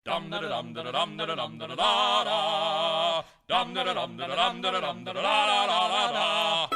Dum da dum da dum da dum da da da. Dum da dum da dum da dum da da da da.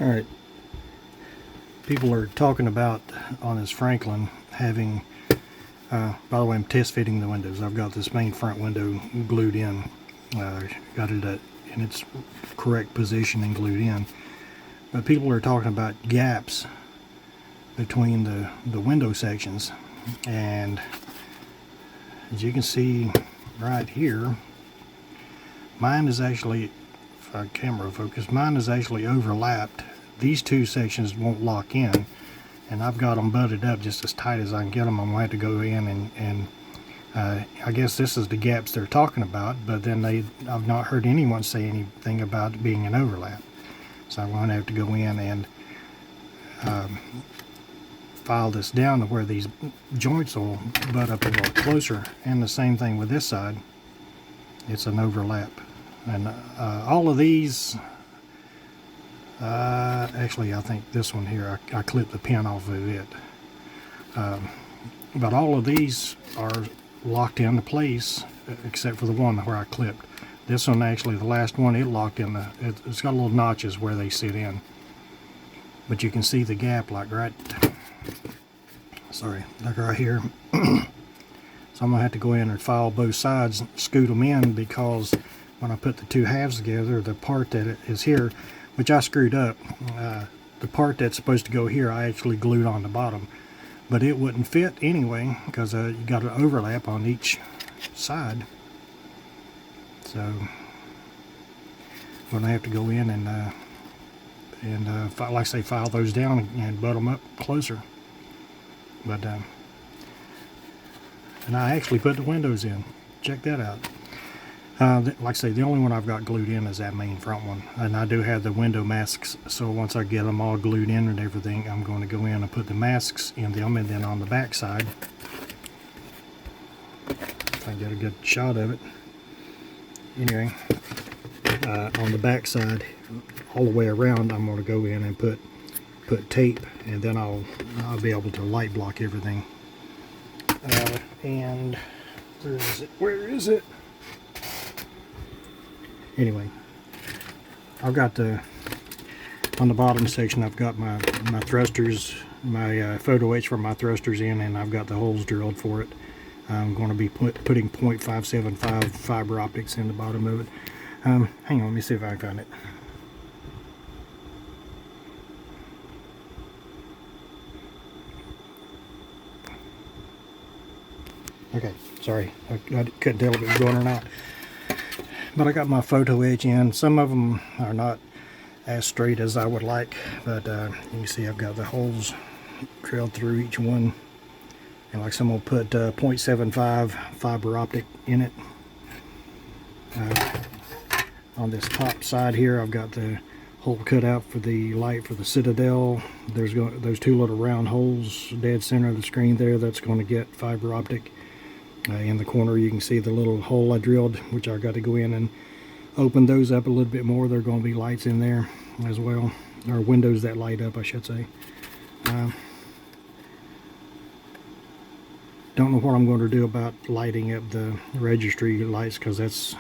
All right, people are talking about on this Franklin having, by the way, I'm test fitting the windows. I've got this main front window glued in, got it in its correct position and glued in. But people are talking about gaps between the window sections, and as you can see right here, mine is actually, if I camera focus, mine is actually overlapped. These two sections won't lock in, and I've got them butted up just as tight as I can get them. I'm going to have to go in and I guess this is the gaps they're talking about, but then I've not heard anyone say anything about it being an overlap. So I'm going to have to go in and file this down to where these joints will butt up a little closer. And the same thing with this side. It's an overlap. And all of these, actually I think this one here, I clipped the pin off of it. But all of these are locked into place except for the one where I clipped. This one, actually the last one, it locked in it's got little notches where they sit in. But you can see the gap like right here. So I'm going to have to go in and file both sides, scoot them in, because when I put the two halves together, the part that is here, which I screwed up, the part that's supposed to go here, I actually glued on the bottom. But it wouldn't fit anyway, because you got an overlap on each side. So I'm going to have to go in and like I say, file those down and butt them up closer. But and I actually put the windows in. Check that out. Like I say, the only one I've got glued in is that main front one, and I do have the window masks. So once I get them all glued in and everything, I'm going to go in and put the masks in them, and then on the back side, if I get a good shot of it. Anyway, on the back side, all the way around, I'm going to go in and put tape, and then I'll be able to light block everything. And where is it? Anyway, I've got on the bottom section, I've got my thrusters, my photo etch for my thrusters in, and I've got the holes drilled for it. I'm going to be putting .575 fiber optics in the bottom of it. Hang on, let me see if I can find it. Okay, sorry, I couldn't tell if it was going or not. But I got my photo etch in. Some of them are not as straight as I would like, but you can see I've got the holes drilled through each one. And like some will put .75 fiber optic in it. On this top side here, I've got the hole cut out for the light for the Citadel. There's those two little round holes dead center of the screen there. That's going to get fiber optic. In the corner, you can see the little hole I drilled, which I got to go in and open those up a little bit more. There are going to be lights in there as well, or windows that light up, I should say. Don't know what I'm going to do about lighting up the registry lights, because that's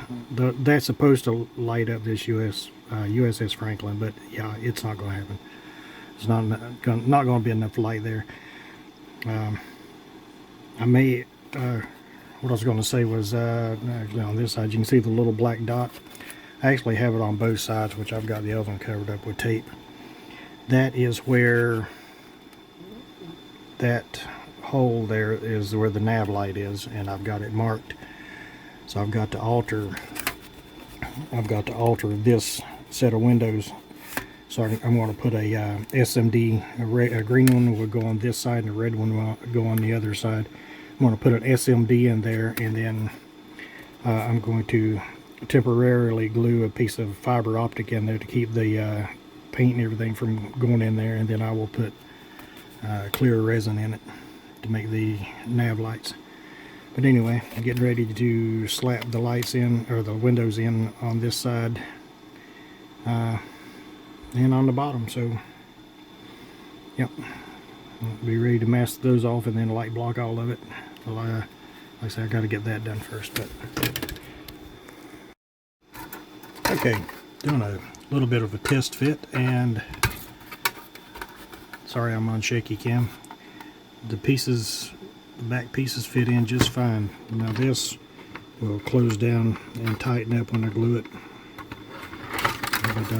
supposed to light up this USS Franklin, but yeah, it's not going to happen. It's not going to be enough light there. I may. What I was going to say was, actually on this side, you can see the little black dot. I actually have it on both sides, which I've got the other one covered up with tape. That is where that hole there is, where the nav light is, and I've got it marked. So I've got to alter this set of windows So I'm going to put a SMD, a green one will go on this side and a red one will go on the other side. I'm going to put an SMD in there, and then I'm going to temporarily glue a piece of fiber optic in there to keep the paint and everything from going in there, and then I will put clear resin in it to make the nav lights. But anyway, I'm getting ready to slap the lights in, or the windows in on this side and on the bottom. So yep, I'll be ready to mask those off and then light block all of it. Well, like I said, I got to get that done first. But okay, doing a little bit of a test fit, and sorry I'm on shaky cam. The pieces, the back pieces fit in just fine. Now this will close down and tighten up when I glue it. But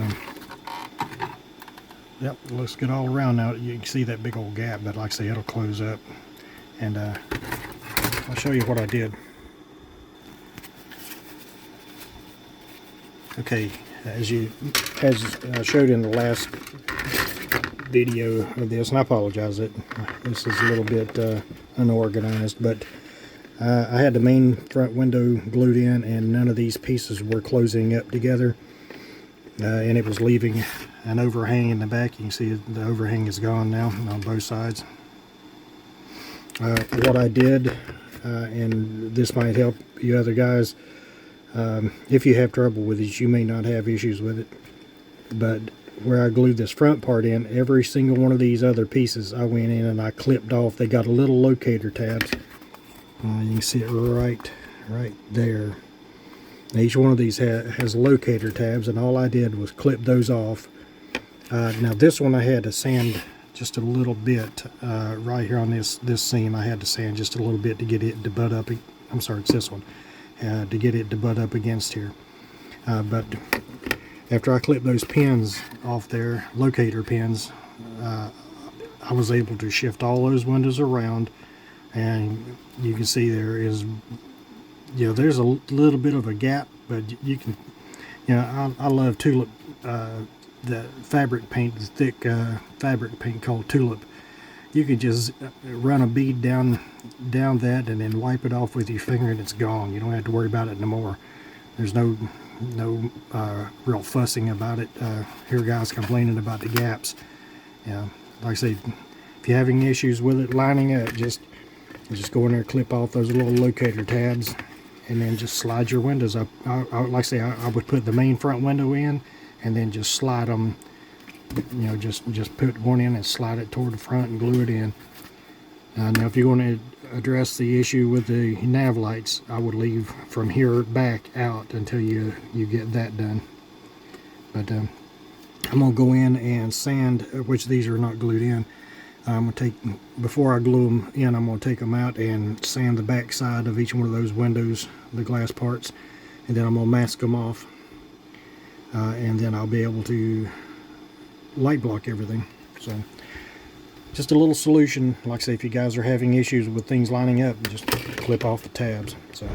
yep, looks good all around now. You can see that big old gap, but like I say, it'll close up. And I'll show you what I did. Okay, as I showed in the last video of this, and I apologize that this is a little bit unorganized, but I had the main front window glued in, and none of these pieces were closing up together, and it was leaving an overhang in the back. You can see the overhang is gone now on both sides. What I did, and this might help you other guys, if you have trouble with it, you may not have issues with it, but where I glued this front part in, every single one of these other pieces I went in and I clipped off. They got a little locator tabs. You can see it right there. Now each one of these has locator tabs, and all I did was clip those off. Now this one I had to sand just a little bit right here on this seam. I had to sand just a little bit to get it to butt up. I'm sorry, it's this one. To get it to butt up against here. But after I clipped those pins off there, locator pins, I was able to shift all those windows around, and you can see there is, you know, there's a little bit of a gap, but you can, you know, I love tulip, the fabric paint, the thick fabric paint called tulip. You can just run a bead down that and then wipe it off with your finger, and it's gone. You don't have to worry about it no more. There's no real fussing about it. Hear guys complaining about the gaps. Yeah, like I say, if you're having issues with it lining up, just go in there, clip off those little locator tabs, and then just slide your windows up. Like I say, I would put the main front window in, and then just slide them. You know, just put one in and slide it toward the front and glue it in. Now, if you want to address the issue with the nav lights, I would leave from here back out until you get that done. But I'm gonna go in and sand, which these are not glued in. I'm gonna take, before I glue them in, I'm gonna take them out and sand the back side of each one of those windows, the glass parts, and then I'm gonna mask them off, and then I'll be able to light block everything. So just a little solution. Like I say, if you guys are having issues with things lining up, just clip off the tabs. So